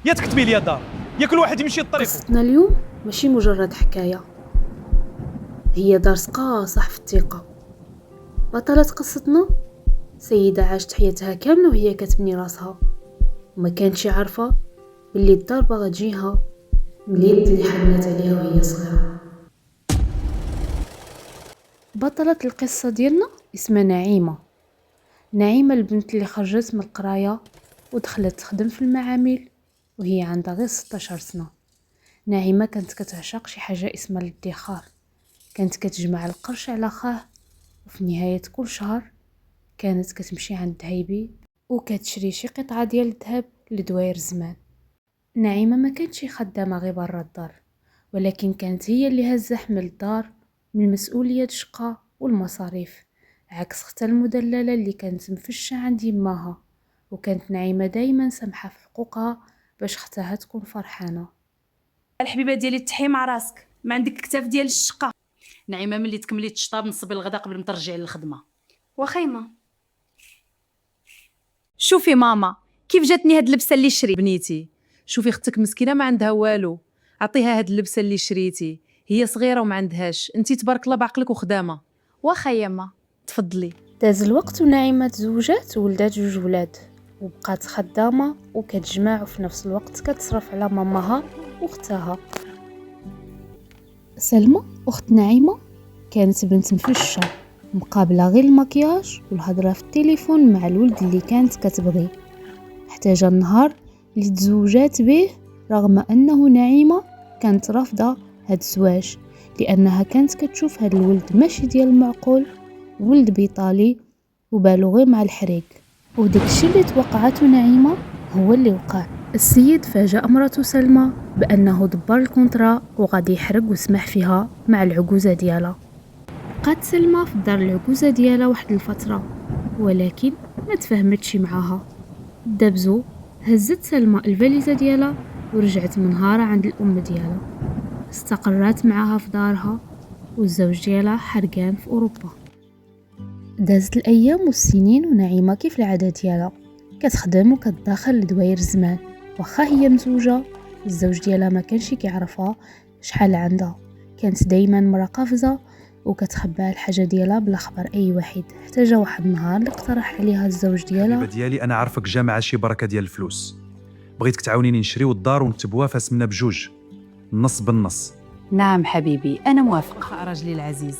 يا تكتبي لي دار يا كل واحد يمشي لطريقه. قصتنا اليوم ماشي مجرد حكاية، هي درس قاصح في الثقة. بطلة قصتنا سيدة عاشت حياتها كاملة وهي كتبني راسها، وما كانتش عارفة باللي الدار باغا تجيها من اليد اللي حنات عليها وهي صغيرة. بطلة القصة ديالنا اسمها نعيمة. نعيمة البنت اللي خرجت من القراية ودخلت تخدم في المعامل وهي عندها غير 16 سنة. نعيمة كانت كتعشق شي حاجة اسمها الادخار، كانت كتجمع القرش على خاه، وفي نهاية كل شهر كانت كتمشي عند هيبي وكتشري شي قطعة ديال الذهب لدواير الزمان. نعيمة ما كانتش خدامة غير برا الدار، ولكن كانت هي اللي هزة حمل الدار من مسؤولية الشقة والمصاريف، عكس اختها المدللة اللي كانت مفشة عند يماها. وكانت نعيمة دايما سامحة في حقوقها باش اختها تكون فرحانة. الحبيبه ديالي تحي مع راسك، ما عندك كتاف ديال الشقه. نعيمه ملي تكملي التشطاب نصبي الغدا قبل ما ترجعي للخدمه. وخيمه شوفي ماما كيف جاتني هاد اللبسه اللي شري بنيتي. شوفي اختك مسكينه ما عندها والو، عطيها هاد اللبسه اللي شريتي، هي صغيره وما عندهاش، انتي تبارك الله بعقلك وخدامه. وخيمه تفضلي. داز الوقت ونعيمة تزوجات وولدات 2 ولاد، وبقات خدامة وكتجمع وفي نفس الوقت كتصرف على ماماها واختها. سلمى اخت نعيمة كانت بنت مفشة، مقابلة غير المكياج والهضرة في التليفون مع الولد اللي كانت كتبغيه، حتى جا النهار اللي تزوجات به رغم انه نعيمة كانت رافضة هاد الزواج، لانها كانت كتشوف هاد الولد ماشي ديال المعقول، ولد بيطالي وبالو غير مع الحريق. وداك الشي اللي توقعته نعيمة هو اللي وقع. السيد فاجأ مرته سلمى بانه دبر الكونطرا وغادي يحرق وسمح فيها مع العجوزة ديالها. بقات سلمى في دار العجوزة ديالها واحد الفترة، ولكن ما تفاهمتش معاها. دابزو هزت سلمى الفاليزة ديالها ورجعت منهارة عند الأم ديالها، استقرت معاها في دارها، والزوج ديالها حرقان في أوروبا. دازت الأيام والسنين ونعيمة كيف العادة ديالها كتخدم وكتداخل لدواير الزمان، واخا هي مزوجة الزوج ديالها ما كانش كيعرفها شحال عندها، كانت دايما مرا قافزة وكتخبى الحاجة ديالها بلا خبر أي واحد. حتى جا واحد النهار اللي اقترح عليها الزوج ديالها: ديالي انا عارفك جامعه شي بركه ديال الفلوس، بغيتك تعاونيني نشريو الدار ونكتبوها فاسمنا بجوج، النص بالنص. نعم حبيبي انا موافقه راجلي العزيز،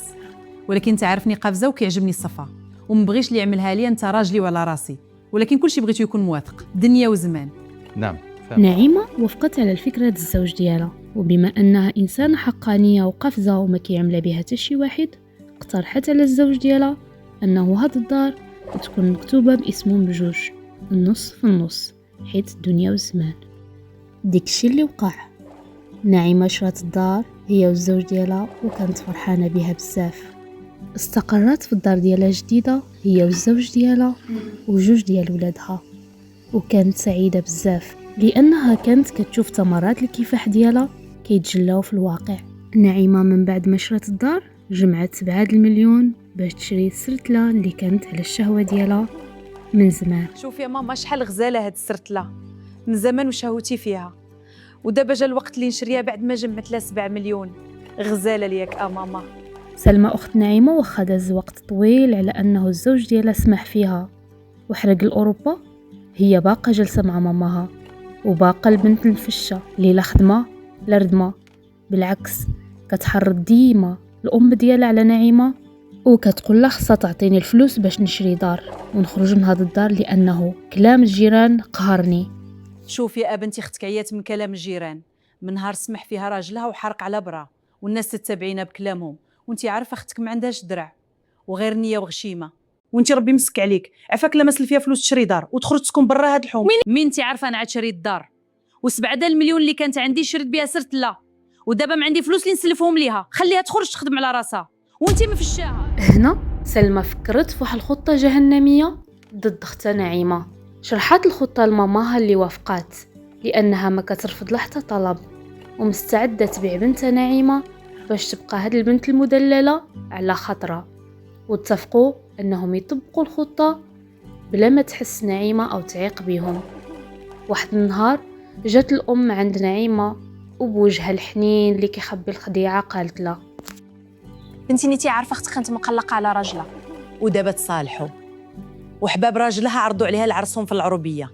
ولكن تعرفني قافزه وكيعجبني الصفا، ومبغيش اللي يعملها لي انت راجلي وعلى راسي، ولكن كلشي بغيتو يكون موافق، دنيا وزمان. نعم نعيمة وافقت على الفكرة الزوج ديالها، وبما أنها إنسانة حقانية وقفزة وما كيعمل بها حتى شي واحد، اقترحت على الزوج ديالها أنه هاد الدار تكون مكتوبة باسمهم بجوج، النص في النص، حيت الدنيا والزمان. ديكشي اللي وقع. نعيمة شرات الدار هي والزوج ديالها وكانت فرحانة بها بزاف. استقرت في الدار ديالها جديدة هي والزوج ديالها وجوج ديال ولادها، وكانت سعيدة بزاف لأنها كانت كتشوف ثمرات الكفاح ديالها كيتجلاو في الواقع. نعيمة من بعد ما شرات الدار جمعت 7 المليون باش تشري السرتلة اللي كانت على الشهوة ديالها من زمان. شوفي يا ماما شحال غزاله هاد السرتله، من زمان وشهوتي فيها، ودابا جا الوقت اللي نشريها بعد ما جمعت لها 7 مليون. غزاله ليك ماما. سلمى أخت نعيمة واخا داز وقت طويل على أنه الزوج ديالها سمح فيها وحرق الأوروبا، هي باقا جالسة مع ماماها، وباقا البنت المفشة اللي لا خدمة لا ردمة، بالعكس كتحرض ديما الأم ديالها على نعيمة وكتقول لها خصها تعطيني الفلوس باش نشري دار ونخرج من هذا الدار لأنه كلام الجيران قهرني. شوفي يا بنتي اختك عيات من كلام الجيران، من نهار سمح فيها راجلها وحرق على برا والناس تتبعينا بكلامهم، وانتي عارفه اختك ما عندهاش درع وغير نيه وغشيمه، وانتي ربي مسك عليك عفاك لا مسل فيها فلوس تشري دار وتخرج تسكن برا هاد الحوم. مين انتي عارفه انا عاد شريت الدار و7 المليون اللي كانت عندي شريت بها سرت لا، ودابا ما عندي فلوس اللي نسلفهم ليها، خليها تخرج تخدم على راسها وانتي مفشاها. هنا سلمى فكرت في واحد الخطة جهنمية ضد اختها نعيمة. شرحت الخطة لماماها اللي وافقات لأنها ما كترفض لها حتى طلب، ومستعدة تبيع بنتها نعيمة باش تبقى هاد البنت المدللة على خطرة، واتفقوا أنهم يطبقوا الخطة بلا ما تحس نعيمة أو تعيق بيهم. واحد النهار جات الأم عند نعيمة وبوجهها الحنين اللي كيخبي الخديعة قالت لها: بنتي نيتي عارفه اختك كانت مقلقه على راجلها. ودابا تصالحوا، وحباب راجلها عرضوا عليها العرسهم في العروبيه،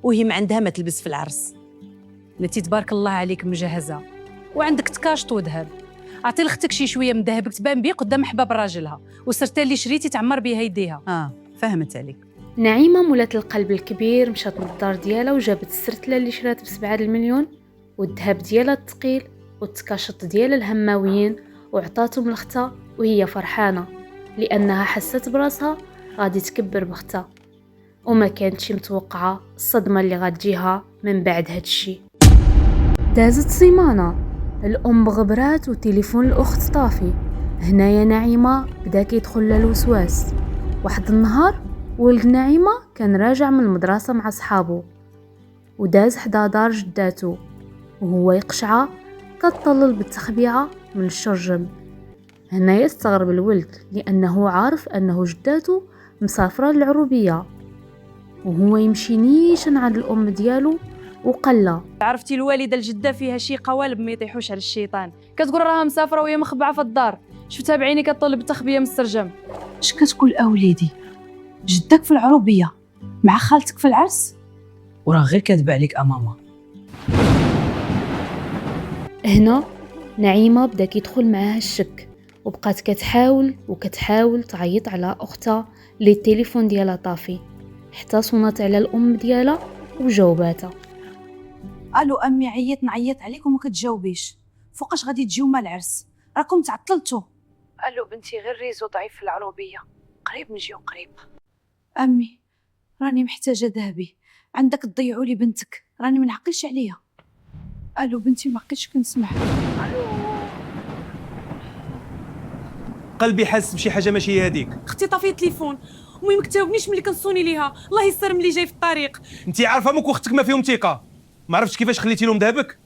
وهي ما عندها ما تلبس في العرس. نتي تبارك الله عليك مجهزه، وعندك تكاشط وذهب. عطي لختك شي شويه من ذهبك تبان بيه قدام حباب راجلها، وسرتي اللي شريتي تعمر بها يديها. فهمت عليك. نعيمة مولات القلب الكبير مشات للدار ديالها وجابت السرتله اللي شرات ب7 المليون والذهب ديالها الثقيل والتكاشط ديال الهماويين وعطاتهم لختها وهي فرحانه لانها حست براسها غادي تكبر بختها، وما كانتش متوقعه الصدمه اللي غتجيها من بعد هادشي. دازت سيمانه، الام غبرات وتليفون الاخت طافي. هنايا نعيمه بدا كيدخل لها الوسواس. واحد النهار ولد نعيمه كان راجع من المدرسه مع صحابه وداز حدا دار جداتو، وهو يقشعه كتطلل بالتخبيعه من الشرجم. هنا يستغرب الولد لانه عارف انه جداتو مسافره للعروبيه، وهو يمشي نيشان عند الام ديالو وقال: عرفتي الوالده الجده فيها شي قوالب ما يطيحوش على الشيطان، كتقول راها مسافره وهي مخبعه في الدار، شفتها بعيني كطلب التخبيه من السرجم. اش كتقول اوليدي؟ جدك في العروبيه مع خالتك في العرس؟ وراه غير كاتبه عليك اماما. هنا نعيمه بدا كيدخل معاها الشك، وبقات كتحاول تعيط على اختها اللي التليفون ديالها طافي، حتى صونات على الام ديالها وجاوباتها. الو امي، نعيط عليك وما كتجاوبيش. فوقاش غادي تجيو مع العرس؟ راكم تعطلتوا. الو بنتي، غير ريزو ضعيف في العروبيه، قريب نجيو قريب. امي راني محتاجه ذهبي، عندك تضيعوا لي بنتك، راني ما نعقلش عليها. الو بنتي، ما بقيتش كنسمع. قلبي حاس بشي حاجه ماشي هذيك. اختي طافي التليفون ومي مكتاوبنيش ملي كنصوني ليها، الله يسر ملي جاي في الطريق. انت عارفه امك واختك ما فيهم ثقه، ما عرفتش كيفاش خليتي لهم ذهبك.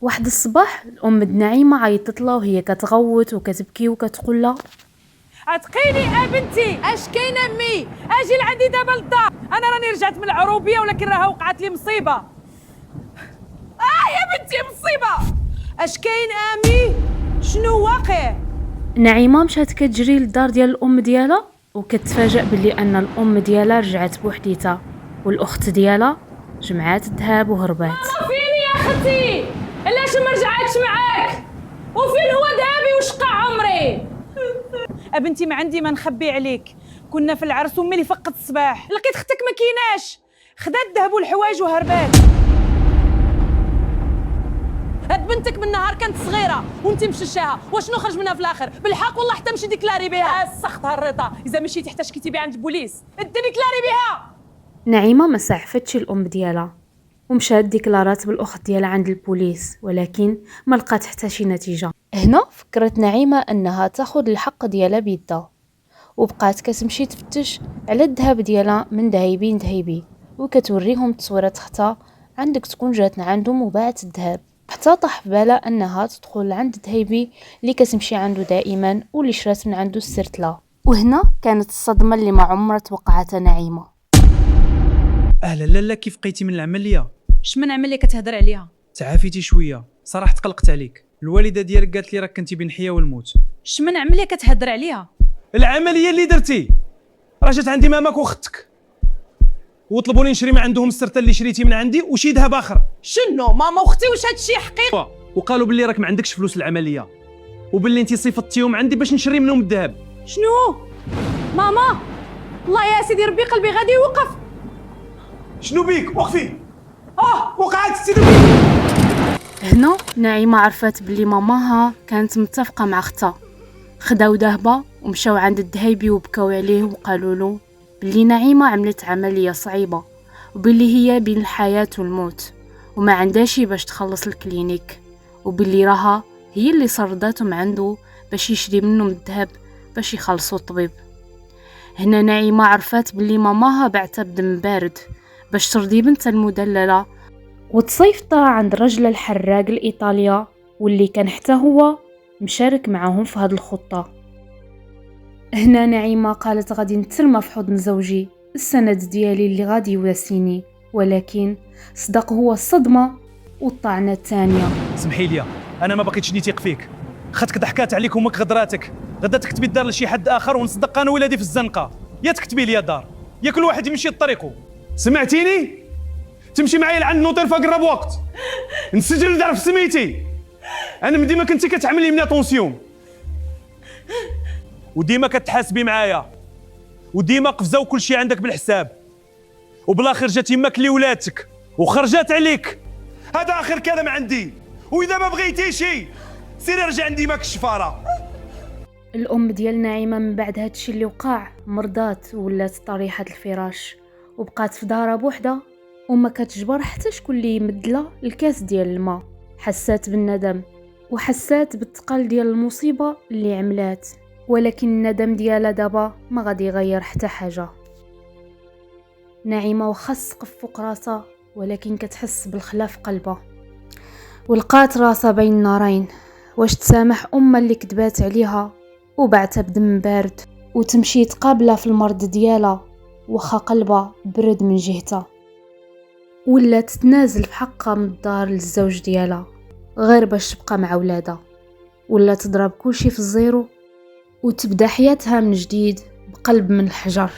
واحد الصباح الام نعيمه عيطت لها وهي كتغوت وكتبكي وكتقول لها: عتقيني بنتي، اش كاين امي؟ اجي لعندي دابا للدار، انا راني رجعت من العروبيه ولكن راها وقعت لي مصيبه. يا بنتي مصيبه. اش كاين امي؟ شنو واقع؟ نعيمه مشات كتجري للدار ديال الام ديالها وكتفاجأ باللي ان الام ديالها رجعت بوحديتها والاخت ديالها جمعات الذهب وهربات. فين يا اختي؟ علاش ما رجعتش معاك؟ وفين هو ذهبي وشقع عمري؟ بنتي ما عندي ما نخبي عليك، كنا في العرس ومي اللي فقت الصباح لقيت اختك ما كيناش، خدات الذهب والحوايج وهربات. هاد بنتك من نهار كانت صغيره وانت مششاها، وشنو خرج منها في الاخر؟ بالحق والله حتى مشي ديكلاري بها. سخطها الرضا، اذا مشيتي حتى شكيتي بها عند البوليس ديكلاري بها. نعيمه ما سعفتش الام ديالها ومشات ديكلارات بالاخت ديالها عند البوليس، ولكن ما لقات حتى شي نتيجه. هنا فكرت نعيمه انها تاخذ الحق ديالها بيدها، وبقات كتمشي تفتش على الذهب ديالها من ذهيبي وكتوريهم تصويرات اختها: عندك تكون جاتنا عندهم وباعت الذهب. حتى طاح في بالها انها تدخل عند ذهيبي اللي كتمشي عنده دائما واللي شرات من عنده السرتله. وهنا كانت الصدمه اللي ما عمرها توقعتها نعيمه. لا كيف بقيتي من العمليه؟ شمن عمليه كتهضر عليها؟ تعافيتي شويه، صراحه تقلقت عليك. الوالده ديالك قالت لي راك كنتي بين الحياه والموت. شمن عمليه كتهضر عليها؟ العمليه اللي درتي، راه جات عندي ماماك واختك وطلبوني نشري من عندهم السرته اللي شريتي من عندي وشي ذهب اخر. شنو ماما واختي؟ واش هادشي حقيقه؟ وقالوا باللي راك ما عندكش فلوس العمليه وباللي انت صيفطتيهم عندي باش نشري منهم الذهب. شنو ماما؟ الله يا سيدي ربي قلبي غادي يوقف. شنو بيك؟ وقفي. وقعت السيدي بيك. هنا نعيمه عرفت باللي ماماها كانت متفقه مع اختها، خداو ذهبها ومشاو عند الذهيبي وبكاو عليه وقالوا له باللي نعيمه عملت عمليه صعيبه وباللي هي بين الحياه والموت وما عندهاش باش تخلص الكلينيك، وباللي راها هي اللي صرداتهم عنده باش يشري منهم الذهب باش يخلصوا الطبيب. هنا نعيمه عرفت باللي ماماها بعتها بدم بارد باش ترضي بنتها المدلله وتصيفطها عند رجل الحراق الإيطاليا واللي كان حتى هو مشارك معهم في هذه الخطة. هنا نعيمة قالت غادي نترمى في حضن زوجي، السند ديالي اللي غادي يواسيني، ولكن صدق هو الصدمة والطعنة الثانية. سمحي لي، انا ما بقيتش نيتيق فيك. خاتك ضحكات عليك امك غدراتك، غدا تكتبي الدار لشي حد اخر ونصدق انا ولادي في الزنقه. يا تكتبي لي دار، يا كل واحد يمشي لطريقه. سمعتيني؟ تمشي معايا لعند نوطير في اقرب وقت، نسجل دار في سميتي. انا من ديما كنتي كتعملي من طونسيون، وديما كتحاسبي معايا، وديما قفزه وكل شيء عندك بالحساب، وبلا خرجت يماك لولادك وخرجت عليك. هذا اخر كلام عندي، واذا ما بغيتيشي سيري رجع عندي ماك الشفاره. الام ديال نعيمه من بعد هادشي اللي وقع مرضات ولات طريحه الفراش، وبقات في دارها بوحدها وما كتجبر حتى شكون اللي يمدلها الكاس ديال الماء. حسات بالندم وحسات بالثقل ديال المصيبه اللي عملات، ولكن الندم ديالها دابا ما غادي يغير حتى حاجه. نعيمه واخا السقف فوق راسها ولكن كتحس بالخلا في قلبها، ولقات راسها بين نارين. واش تسامح امها اللي كذبات عليها وبعتها بدم بارد، وتمشي تقابلها في المرض ديالها واخا قلبها برد من جهتها، ولا تتنازل في حقها من الدار للزوج ديالها غير باش تبقى مع ولادها، ولا تضرب كلشي في الزيرو وتبدا حياتها من جديد بقلب من الحجر.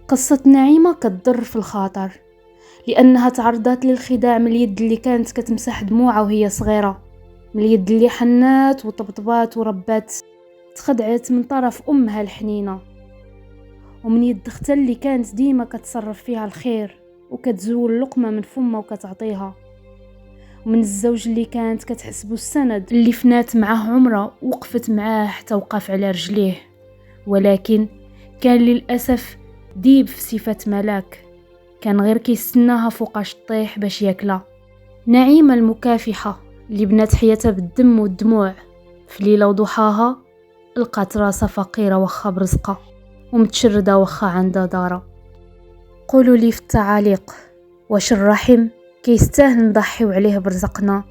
قصة نعيمة كتضر في الخاطر، لأنها تعرضت للخداع من اليد اللي كانت كتمسح دموعها وهي صغيرة، من اليد اللي حنات وطبطبات وربات، تخدعت من طرف أمها الحنينة، ومن يد اختها اللي كانت ديما كتصرف فيها الخير وكتزول لقمة من فمها وكتعطيها، ومن الزوج اللي كانت كتحسبه السند اللي فنات معاه عمره وقفت معاه حتى وقف على رجليه، ولكن كان للأسف ديب في صفة ملاك، كان غير كيستناها فوقاش طيح باش ياكلها. نعيمة المكافحة اللي بنات حياتها بالدم والدموع، في ليلة وضحاها لقات راسها فقيرة وخا برزقها، ومتشردة وخا عندها دارة. قولوا لي في التعاليق، واش الرحم كيستاهل نضحيو عليه برزقنا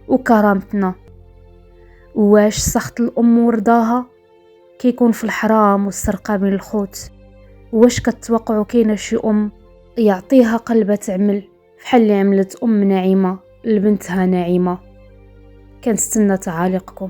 وكرامتنا؟ واش سخط الأم ورضاها كيكون في الحرام والسرقة من الخوت؟ واش كتوقعوا كاينه شي ام يعطيها قلبها تعمل بحال اللي عملت ام نعيمه لبنتها نعيمه؟ كنستنى تعاليقكم.